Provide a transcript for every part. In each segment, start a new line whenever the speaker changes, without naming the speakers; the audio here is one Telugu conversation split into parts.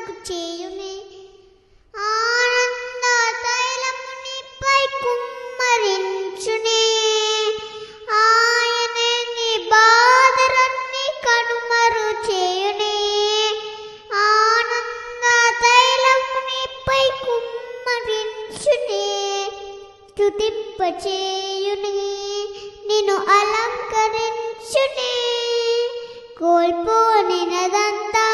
దగ్గు చేయునే ఆనంద తైలమునిపై కుమ్మరించునే ఆయనే నీ బాధలన్నీ కనుమరు చేయునే ఆనంద తైలమునిపై కుమ్మరించునే స్తుతింపచేయునే నిన్ను అలంకరించునే కోల్పోనినదంతా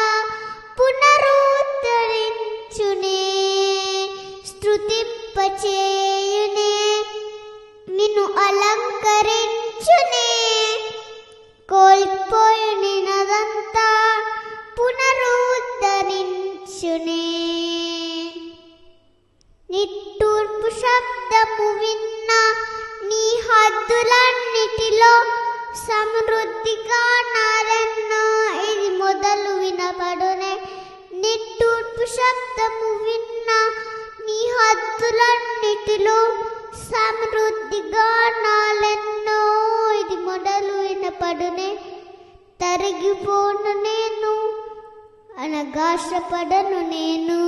పునరుద్ధరించునే స్తుతింపచేయునే నిన్ను అలంకరించునే కోల్పోయినదంతా పునరుద్ధరించునే నిట్టూర్పు శబ్దము విన్నా నీ హద్దులన్నిటిలో సమృద్ధిగా నారెన్నో ఇది మొదలు వినపడునే నిట్టూర్పు శబ్దము విన్నా నీ హద్దులన్నిటిలో సమృద్ధిగా నాలెన్నో ఇది మొదలు వినపడునే తరిగిపోను నేను అనగాశపడను నేను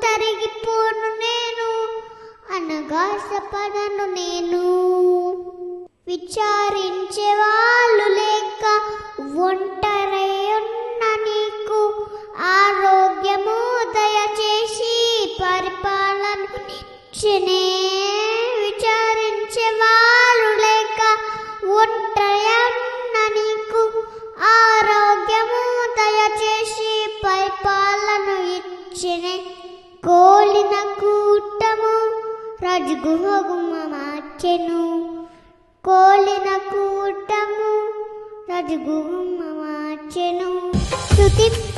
తరిగిపోను నేను అనగాశపడను నేను విచారించే వాళ్ళు లేక ఒంటరై ఉన్న నీకు ఆరోగ్యము దయచేసి పరిపాలననిచ్చునే విచారించే వాళ్ళు లేక ఒంటరై ఉన్న నీకు ఆరోగ్యము దయచేసి పరిపాలన ఇచ్చినే కోలిన కూటము రజగుహగుమ మార్చెను కోలిన కూటము రజగుహుమ మార్చెను స్తుతింప